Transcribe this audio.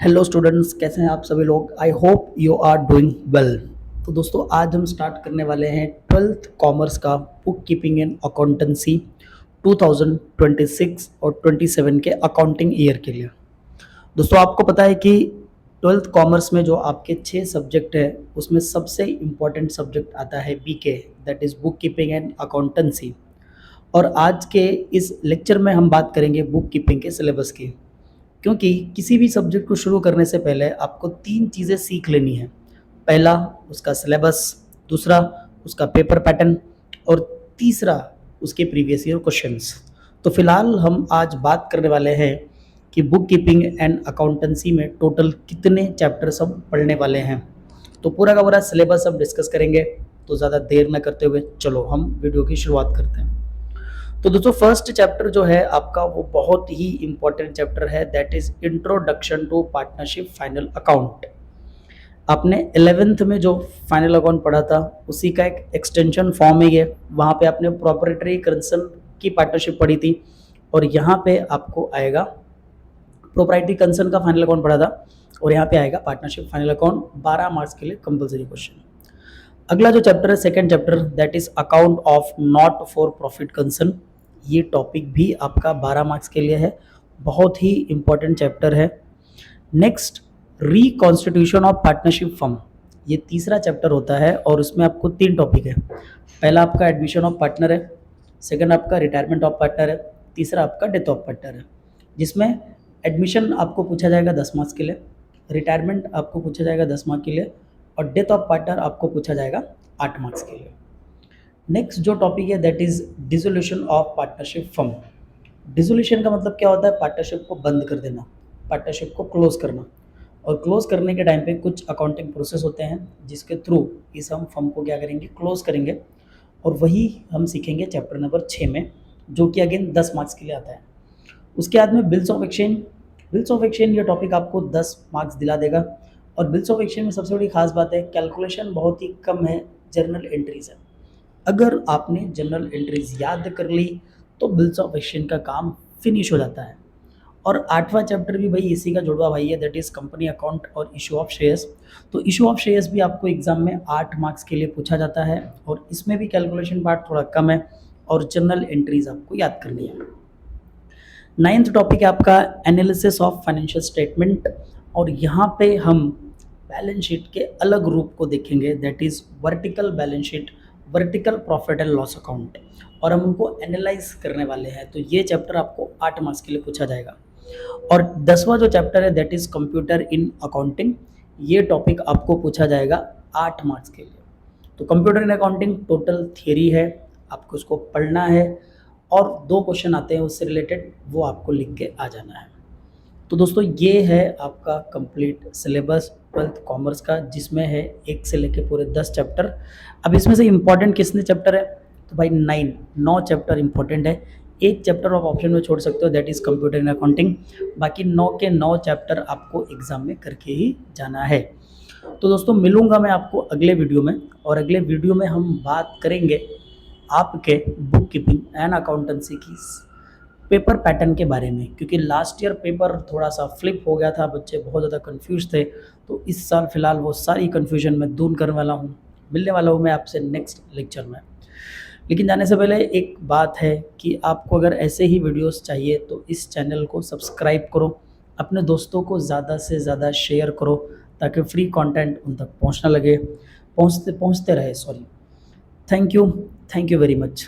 Hello students, कैसे हैं आप सभी लोग। I hope you are doing well. तो दोस्तों, आज हम स्टार्ट करने वाले हैं 12th कॉमर्स का बुक कीपिंग एंड अकाउंटेंसी 2026 और 27 के अकाउंटिंग ईयर के लिए। दोस्तों, आपको पता है कि 12th कॉमर्स में जो आपके 6 सब्जेक्ट है उसमें सबसे इम्पॉर्टेंट सब्जेक्ट आता है BK, that is book keeping and accountancy. और आज के इस लेक्चर में हम बात करेंगे बुक कीपिंग के सिलेबस की, क्योंकि किसी भी सब्जेक्ट को शुरू करने से पहले आपको 3 चीज़ें सीख लेनी है। पहला उसका सिलेबस, दूसरा उसका पेपर पैटर्न और तीसरा उसके प्रीवियस ईयर क्वेश्चंस। तो फिलहाल हम आज बात करने वाले हैं कि बुक कीपिंग एंड अकाउंटेंसी में टोटल कितने चैप्टर्स हम पढ़ने वाले हैं। तो पूरा का पूरा सिलेबस हम डिस्कस करेंगे। तो ज़्यादा देर न करते हुए चलो हम वीडियो की शुरुआत करते हैं। तो दोस्तों, फर्स्ट चैप्टर जो है आपका वो बहुत ही इंपॉर्टेंट चैप्टर है, that is introduction to partnership final account. आपने 11th में जो फाइनल अकाउंट पढ़ा था उसी का एक एक्सटेंशन फॉर्म है ये। वहाँ पे आपने प्रोप्राइटरी कंसर्न की पार्टनरशिप पढ़ी थी और यहाँ पे आपको आएगा प्रोप्राइटरी कंसर्न का फाइनल अकाउंट पढ़ा था और यहाँ पे आएगा पार्टनरशिप फाइनल अकाउंट। 12 मार्क्स के लिए कंपलसरी क्वेश्चन। अगला जो चैप्टर है, second chapter, that is account of not for profit concern. ये टॉपिक भी आपका 12 मार्क्स के लिए है, बहुत ही इंपॉर्टेंट चैप्टर है। Next, reconstitution of partnership firm, ये तीसरा चैप्टर होता है और उसमें आपको 3 टॉपिक है। पहला आपका एडमिशन ऑफ पार्टनर है, सेकंड आपका रिटायरमेंट ऑफ पार्टनर है, तीसरा आपका डेथ ऑफ पार्टनर है। जिसमें एडमिशन आपको पूछा जाएगा 10 मार्क्स के लिए, रिटायरमेंट आपको पूछा जाएगा 10 मार्क्स के लिए और डेथ ऑफ पार्टनर आपको पूछा जाएगा 8 मार्क्स के लिए। नेक्स्ट जो टॉपिक है that is dissolution of partnership firm. Dissolution का मतलब क्या होता है? पार्टनरशिप को बंद कर देना, पार्टनरशिप को क्लोज करना। और क्लोज करने के टाइम पे कुछ अकाउंटिंग प्रोसेस होते हैं जिसके थ्रू इस हम फर्म को क्या करेंगे, क्लोज करेंगे। और वही हम सीखेंगे चैप्टर नंबर 6 में, जो कि अगेन 10 मार्क्स के लिए आता है। उसके बाद में bills of exchange. Bills of exchange ये टॉपिक आपको 10 मार्क्स दिला देगा। और बिल्स ऑफ एक्सचेंज में सबसे बड़ी खास बात है, कैलकुलेशन बहुत ही कम है, जर्नल एंट्रीज है। अगर आपने जनरल एंट्रीज याद कर ली तो बिल्स ऑफ एक्सचेंज का काम फिनिश हो जाता है। और 8वां चैप्टर भी भाई इसी का जुड़वा भाई है, दैट इज कंपनी अकाउंट और इशू ऑफ शेयर्स। तो इशू ऑफ शेयर्स भी आपको एग्जाम में 8 मार्क्स के लिए पूछा जाता है और इसमें भी कैलकुलेशन पार्ट थोड़ा कम है और जनरल एंट्रीज आपको याद करनी है। 9th टॉपिक है आपका एनालिसिस ऑफ फाइनेंशियल स्टेटमेंट और यहाँ पे हम बैलेंस शीट के अलग रूप को देखेंगे, that is vertical balance sheet, vertical profit and loss account, और हम उनको एनालाइज करने वाले हैं। तो ये चैप्टर आपको 8 मार्क्स के लिए पूछा जाएगा। और 10वां जो चैप्टर है that is computer in accounting, ये टॉपिक आपको पूछा जाएगा 8 मार्क्स के लिए। तो computer in accounting total theory है, आपको उसको पढ़ना है और 2 क्वेश्चन आते हैं उससे रिलेटेड, वो आपको लिख के आ जाना है। तो दोस्तों, ये है आपका कंप्लीट सिलेबस 12th कॉमर्स का, जिसमें है 1 से लेके पूरे 10 चैप्टर। अब इसमें से इम्पॉर्टेंट कितने चैप्टर है? तो भाई 9 चैप्टर इंपॉर्टेंट है। एक चैप्टर आप ऑप्शन में छोड़ सकते हो, that is computer in accounting. बाकी 9 के 9 चैप्टर आपको एग्जाम में करके ही जाना है। तो दोस्तों, मिलूंगा मैं आपको अगले वीडियो में, और अगले वीडियो में हम बात करेंगे आपके बुक कीपिंग एंड अकाउंटेंसी की पेपर पैटर्न के बारे में, क्योंकि लास्ट ईयर पेपर थोड़ा सा फ्लिप हो गया था, बच्चे बहुत ज़्यादा कंफ्यूज थे। तो इस साल फिलहाल वो सारी कंफ्यूजन मैं दूर करने वाला हूँ। मिलने वाला हूँ मैं आपसे नेक्स्ट लेक्चर में। लेकिन जाने से पहले एक बात है कि आपको अगर ऐसे ही वीडियोस चाहिए तो इस चैनल को सब्सक्राइब करो, अपने दोस्तों को ज़्यादा से ज़्यादा शेयर करो ताकि फ्री कंटेंट उन तक पहुँचने लगे, पहुँचते रहे। Thank you very much.